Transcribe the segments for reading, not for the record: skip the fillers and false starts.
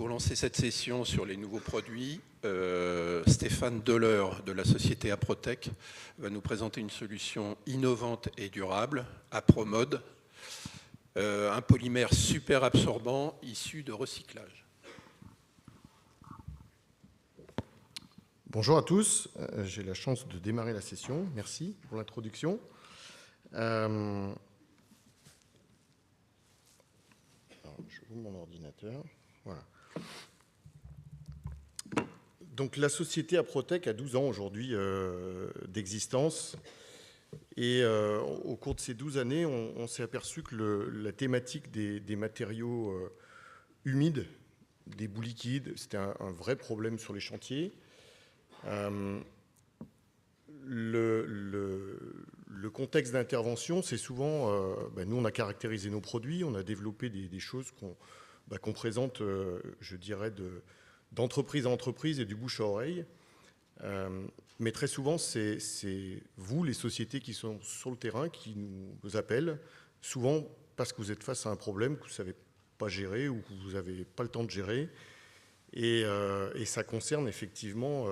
Pour lancer cette session sur les nouveaux produits, Stéphane Deleur de la société Aprotech va nous présenter une solution innovante et durable, Apromode, un polymère super absorbant issu de recyclage. Bonjour à tous, j'ai la chance de démarrer la session. Merci pour l'introduction. Je ouvre mon ordinateur. Voilà. Donc la société Aprotech a 12 ans aujourd'hui d'existence. Et au cours de ces 12 années, on s'est aperçu que la thématique des matériaux humides, des boues liquides, c'était un vrai problème sur les chantiers. Le contexte d'intervention, c'est souvent, nous on a caractérisé nos produits, on a développé des choses qu'on présente, je dirais, d'entreprise à entreprise et du bouche à oreille. Mais très souvent, c'est vous, les sociétés qui sont sur le terrain, qui nous appellent, souvent parce que vous êtes face à un problème que vous ne savez pas gérer ou que vous n'avez pas le temps de gérer. Et ça concerne effectivement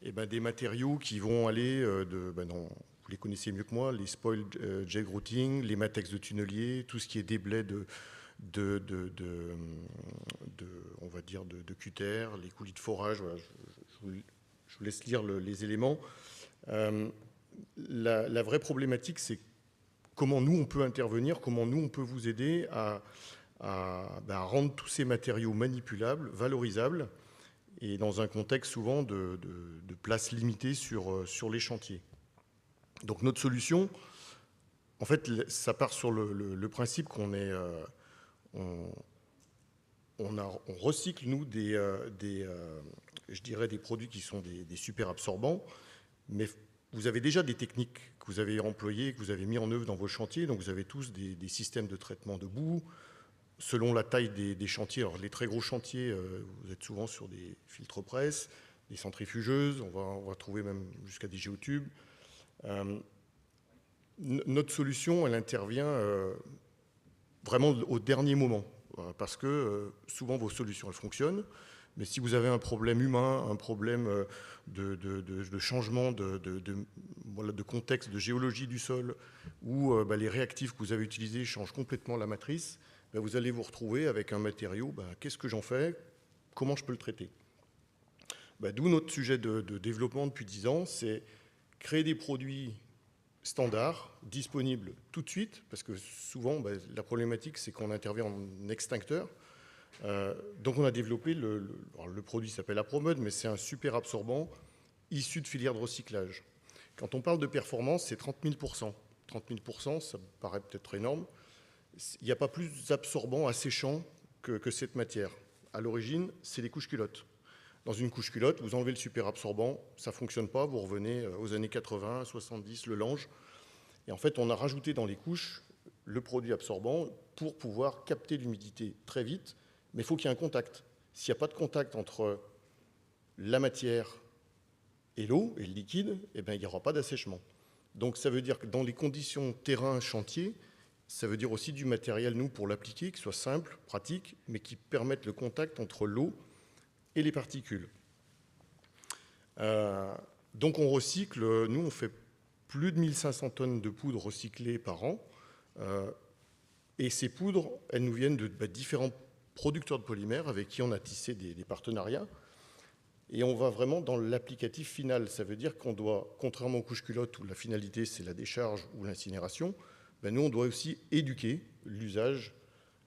des matériaux qui vont aller vous les connaissez mieux que moi, les spoiled jag routing, les matex de tunnelier, tout ce qui est déblais on va dire de cutter, les coulis de forage. Voilà, je vous laisse lire les éléments. La vraie problématique, c'est comment nous on peut intervenir, comment nous on peut vous aider à rendre tous ces matériaux manipulables, valorisables, et dans un contexte souvent de place limitée sur les chantiers. Donc notre solution, en fait, ça part sur le principe qu'on recycle, nous, je dirais des produits qui sont des super absorbants, mais vous avez déjà des techniques que vous avez employées, que vous avez mis en œuvre dans vos chantiers, donc vous avez tous des systèmes de traitement de boue, selon la taille des chantiers. Alors les très gros chantiers, vous êtes souvent sur des filtres presse, des centrifugeuses, on va trouver même jusqu'à des géotubes. Notre solution, elle intervient vraiment au dernier moment, parce que souvent vos solutions, elles fonctionnent, mais si vous avez un problème humain, un problème de changement de contexte, de géologie du sol, où les réactifs que vous avez utilisés changent complètement la matrice, vous allez vous retrouver avec un matériau, qu'est-ce que j'en fais? Comment je peux le traiter? D'où notre sujet de développement depuis 10 ans, c'est créer des produits standards, disponibles tout de suite, parce que souvent, la problématique, c'est qu'on intervient en extincteur. Donc on a développé, le produit s'appelle Apromode, mais c'est un super absorbant issu de filières de recyclage. Quand on parle de performance, c'est 30 000%. 30 000%, ça paraît peut-être énorme. Il n'y a pas plus absorbant, asséchant que cette matière. À l'origine, c'est les couches culottes. Dans une couche culotte, vous enlevez le super absorbant, ça ne fonctionne pas, vous revenez aux années 80, 70, le lange. Et en fait, on a rajouté dans les couches le produit absorbant pour pouvoir capter l'humidité très vite, mais il faut qu'il y ait un contact. S'il n'y a pas de contact entre la matière et l'eau, et le liquide, il n'y aura pas d'assèchement. Donc ça veut dire que dans les conditions terrain-chantier, ça veut dire aussi du matériel, nous, pour l'appliquer, qui soit simple, pratique, mais qui permette le contact entre l'eau et les particules. Donc on recycle, nous on fait plus de 1500 tonnes de poudre recyclée par an, et ces poudres, elles nous viennent de différents producteurs de polymères avec qui on a tissé des partenariats, et on va vraiment dans l'applicatif final. Ça veut dire qu'on doit, contrairement aux couches culottes où la finalité c'est la décharge ou l'incinération, nous on doit aussi éduquer l'usage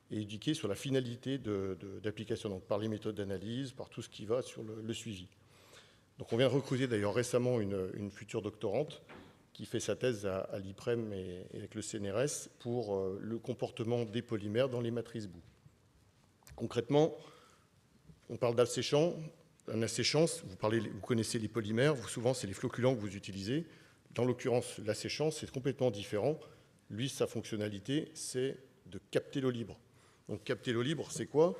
et éduquer sur la finalité d'application, donc par les méthodes d'analyse, par tout ce qui va sur le suivi. Donc on vient de recruter d'ailleurs récemment une future doctorante qui fait sa thèse à l'IPREM et avec le CNRS pour le comportement des polymères dans les matrices boue. Concrètement, on parle d'asséchant. Un asséchant, vous connaissez les polymères, souvent c'est les flocculants que vous utilisez. Dans l'occurrence, l'asséchant, c'est complètement différent. Lui, sa fonctionnalité, c'est de capter l'eau libre. Donc capter l'eau libre, c'est quoi?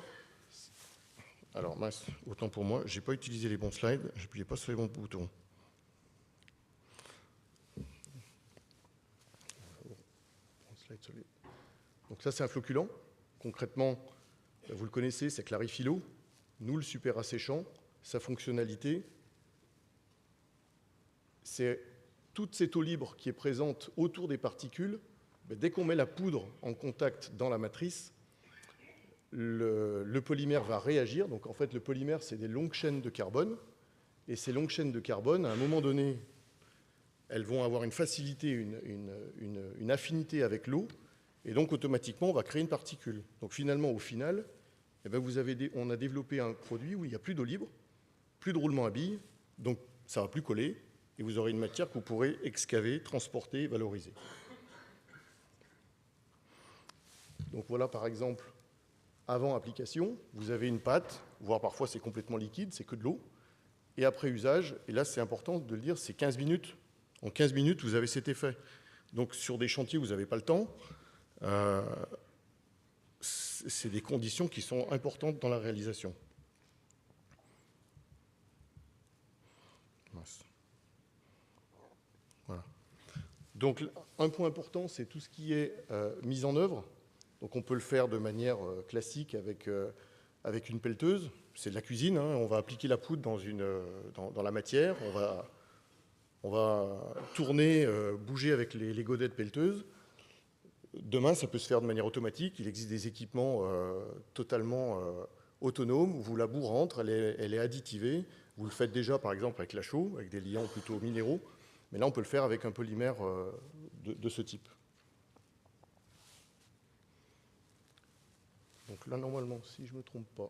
Alors mince, autant pour moi, je n'ai pas utilisé les bons slides, je n'appuyais pas sur les bons boutons. Donc ça, c'est un flocculant. Concrètement, vous le connaissez, ça clarifie l'eau. Nous, le super asséchant, sa fonctionnalité, c'est toute cette eau libre qui est présente autour des particules. Dès qu'on met la poudre en contact dans la matrice, le polymère va réagir. Donc en fait, le polymère, c'est des longues chaînes de carbone. Et ces longues chaînes de carbone, à un moment donné, elles vont avoir une facilité, une affinité avec l'eau. Et donc automatiquement, on va créer une particule. Donc finalement, au final, eh bien, on a développé un produit où il n'y a plus d'eau libre, plus de roulement à billes, donc ça ne va plus coller, et vous aurez une matière que vous pourrez excaver, transporter, valoriser. Donc voilà par exemple, avant application, vous avez une pâte, voire parfois c'est complètement liquide, c'est que de l'eau, et après usage, et là c'est important de le dire, c'est 15 minutes. En 15 minutes, vous avez cet effet. Donc sur des chantiers où vous n'avez pas le temps, c'est des conditions qui sont importantes dans la réalisation. Voilà. Donc un point important, c'est tout ce qui est mise en œuvre. Donc on peut le faire de manière classique avec une pelleteuse. C'est de la cuisine, hein. On va appliquer la poudre dans la matière, on va tourner, bouger avec les godets de pelleteuse. Demain, ça peut se faire de manière automatique. Il existe des équipements totalement autonomes où la boue rentre, elle est additivée. Vous le faites déjà, par exemple, avec la chaux, avec des liants plutôt minéraux. Mais là, on peut le faire avec un polymère de ce type. Donc là, normalement, si je ne me trompe pas,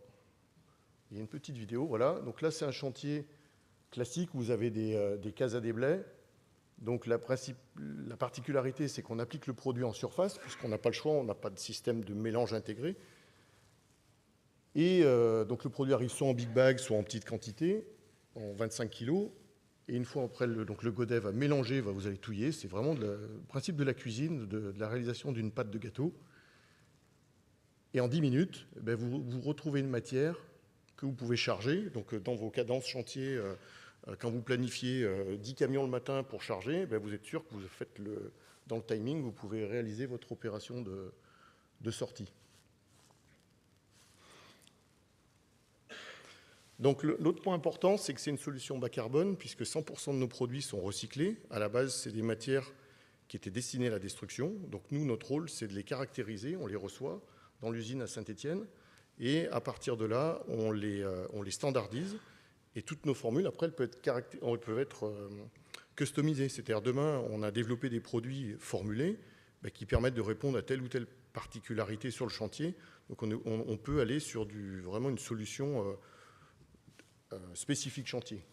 il y a une petite vidéo. Voilà. Donc là, c'est un chantier classique où vous avez des cases à déblais. Donc la particularité, c'est qu'on applique le produit en surface, puisqu'on n'a pas le choix, on n'a pas de système de mélange intégré. Et donc le produit arrive soit en big bag, soit en petite quantité, en 25 kg. Et une fois après, le godet va mélanger, vous allez touiller. C'est vraiment le principe de la cuisine, de la réalisation d'une pâte de gâteau. Et en 10 minutes, vous retrouvez une matière que vous pouvez charger. Donc dans vos cadences chantier, quand vous planifiez 10 camions le matin pour charger, vous êtes sûr que vous faites dans le timing, vous pouvez réaliser votre opération de sortie. Donc l'autre point important, c'est que c'est une solution bas carbone, puisque 100% de nos produits sont recyclés. À la base, c'est des matières qui étaient destinées à la destruction. Donc nous, notre rôle, c'est de les caractériser, on les reçoit dans l'usine à Saint-Étienne, et à partir de là, on les standardise. Et toutes nos formules, après, elles peuvent être customisées. C'est-à-dire, demain, on a développé des produits formulés qui permettent de répondre à telle ou telle particularité sur le chantier. Donc, on peut aller sur vraiment une solution spécifique chantier.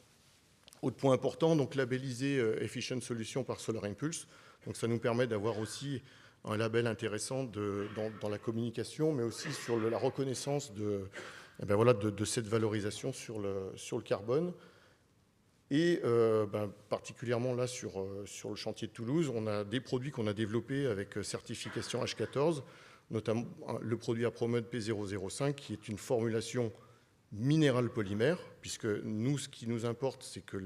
Autre point important, donc labellisé Efficient Solution par Solar Impulse. Donc, ça nous permet d'avoir aussi un label intéressant dans la communication, mais aussi sur la reconnaissance de cette valorisation sur le carbone. Et particulièrement là, sur le chantier de Toulouse, on a des produits qu'on a développés avec certification H14, notamment le produit Apromud P005, qui est une formulation minérale polymère, puisque nous, ce qui nous importe, c'est que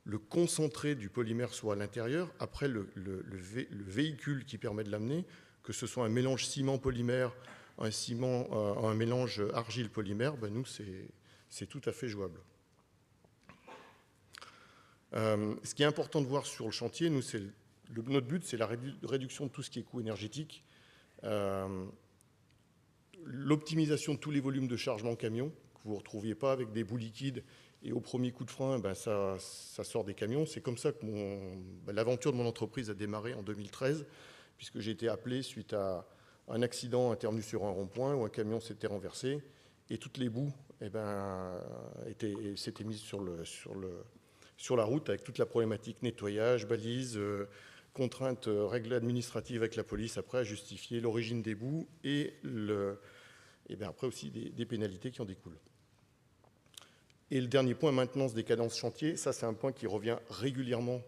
le concentré du polymère soit à l'intérieur. Après, le véhicule qui permet de l'amener, que ce soit un mélange ciment-polymère, un mélange argile-polymère, nous, c'est tout à fait jouable. Ce qui est important de voir sur le chantier, nous, notre but, c'est la réduction de tout ce qui est coût énergétique, l'optimisation de tous les volumes de chargement camion, que vous ne retrouviez pas avec des bouts liquides, et au premier coup de frein, ça sort des camions. C'est comme ça que l'aventure de mon entreprise a démarré en 2013, puisque j'ai été appelé suite à un accident intervenu sur un rond-point où un camion s'était renversé et toutes les boues s'étaient mises sur la route avec toute la problématique nettoyage, balises, contraintes, règles administratives avec la police après à justifier l'origine des boues et après aussi des pénalités qui en découlent. Et le dernier point, maintenance des cadences chantier, ça c'est un point qui revient régulièrement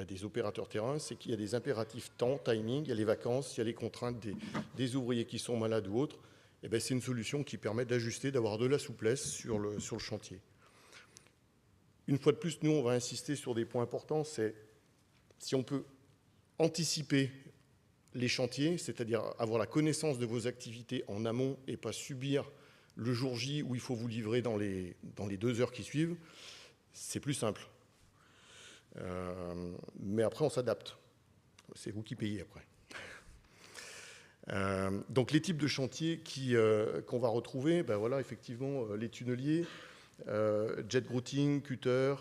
des opérateurs terrain, c'est qu'il y a des impératifs temps, timing, il y a les vacances, il y a les contraintes des ouvriers qui sont malades ou autres. C'est une solution qui permet d'ajuster, d'avoir de la souplesse sur le chantier. Une fois de plus, nous, on va insister sur des points importants, c'est si on peut anticiper les chantiers, c'est-à-dire avoir la connaissance de vos activités en amont et pas subir Le jour J où il faut vous livrer dans les 2 heures qui suivent, c'est plus simple. Mais après, on s'adapte. C'est vous qui payez après. Donc les types de chantiers qu'on va retrouver, ben voilà, effectivement, les tunneliers, jet grouting, cutter,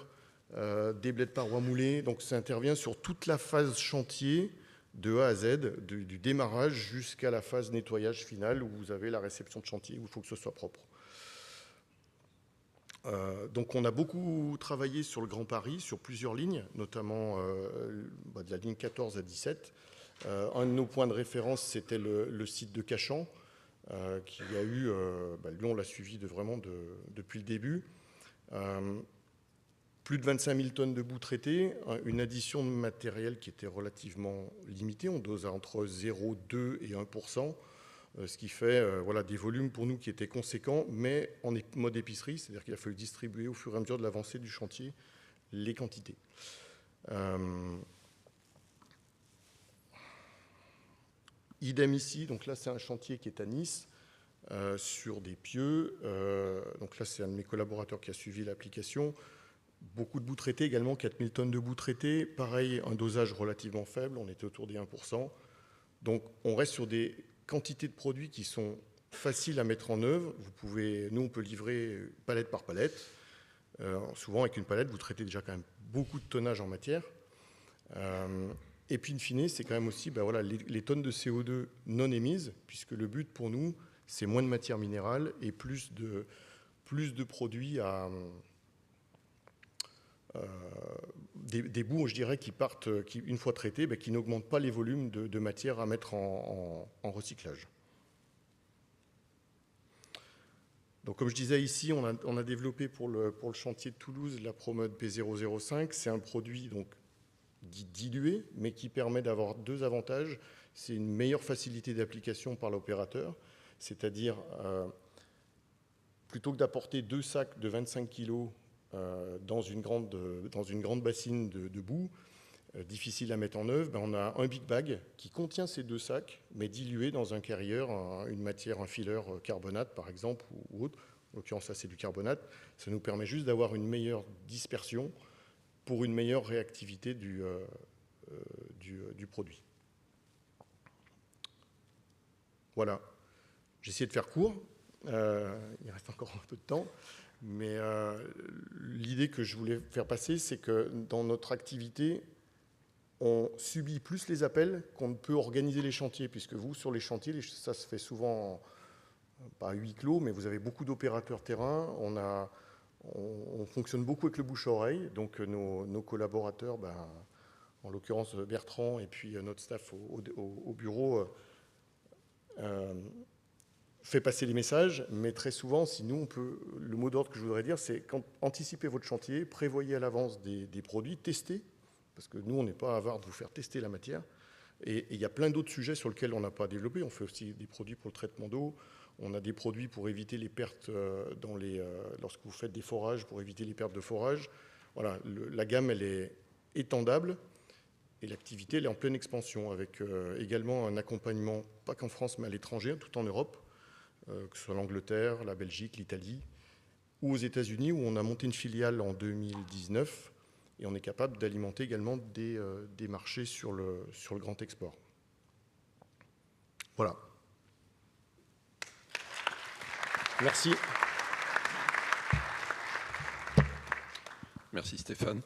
déblais de parois moulées. Donc ça intervient sur toute la phase chantier de A à Z, du démarrage jusqu'à la phase nettoyage finale où vous avez la réception de chantier, où il faut que ce soit propre. Donc on a beaucoup travaillé sur le Grand Paris, sur plusieurs lignes, notamment de la ligne 14 à 17. Un de nos points de référence, c'était le site de Cachan, qui a eu, lui on l'a suivi depuis le début. Plus de 25 000 tonnes de boue traitées, une addition de matériel qui était relativement limitée, on dose entre 0,2 et 1%, ce qui fait des volumes pour nous qui étaient conséquents, mais en mode épicerie, c'est-à-dire qu'il a fallu distribuer au fur et à mesure de l'avancée du chantier les quantités. Idem ici, donc là c'est un chantier qui est à Nice, sur des pieux. Donc là c'est un de mes collaborateurs qui a suivi l'application. Beaucoup de boue traitée également, 4000 tonnes de boue traitée. Pareil, un dosage relativement faible, on était autour des 1%. Donc on reste sur des quantités de produits qui sont faciles à mettre en œuvre. Nous on peut livrer palette par palette. Souvent avec une palette, vous traitez déjà quand même beaucoup de tonnage en matière. Et puis in fine, c'est quand même aussi les tonnes de CO2 non émises, puisque le but pour nous, c'est moins de matière minérale et plus de produits des boues, je dirais, qui partent, une fois traités, qui n'augmentent pas les volumes de matière à mettre en recyclage. Donc, comme je disais ici, on a développé pour le chantier de Toulouse la Promode P005. C'est un produit donc dit dilué, mais qui permet d'avoir 2 avantages. C'est une meilleure facilité d'application par l'opérateur, c'est-à-dire plutôt que d'apporter 2 sacs de 25 kg dans une grande bassine de boue, difficile à mettre en œuvre, on a un big bag qui contient ces 2 sacs, mais dilué dans un carrier, une matière, un filler carbonate par exemple, ou autre. En l'occurrence, ça c'est du carbonate. Ça nous permet juste d'avoir une meilleure dispersion pour une meilleure réactivité du produit. Voilà. J'ai essayé de faire court. Il reste encore un peu de temps. Mais l'idée que je voulais faire passer, c'est que dans notre activité, on subit plus les appels qu'on ne peut organiser les chantiers, puisque vous, sur les chantiers, ça se fait souvent, pas à huis clos, mais vous avez beaucoup d'opérateurs terrain. On fonctionne beaucoup avec le bouche-oreille, donc nos collaborateurs, en l'occurrence Bertrand et puis notre staff au bureau, fait passer les messages, mais très souvent, si nous, le mot d'ordre que je voudrais dire, c'est anticipez votre chantier, prévoyez à l'avance des produits, testez, parce que nous, on n'est pas avare de vous faire tester la matière. Et il y a plein d'autres sujets sur lesquels on n'a pas développé. On fait aussi des produits pour le traitement d'eau, on a des produits pour éviter les pertes lorsque vous faites des forages, pour éviter les pertes de forage. Voilà, la gamme, elle est étendable. Et l'activité, elle est en pleine expansion, avec également un accompagnement, pas qu'en France, mais à l'étranger, tout en Europe, que ce soit l'Angleterre, la Belgique, l'Italie, ou aux États-Unis, où on a monté une filiale en 2019, et on est capable d'alimenter également des marchés sur le grand export. Voilà. Merci. Merci Stéphane.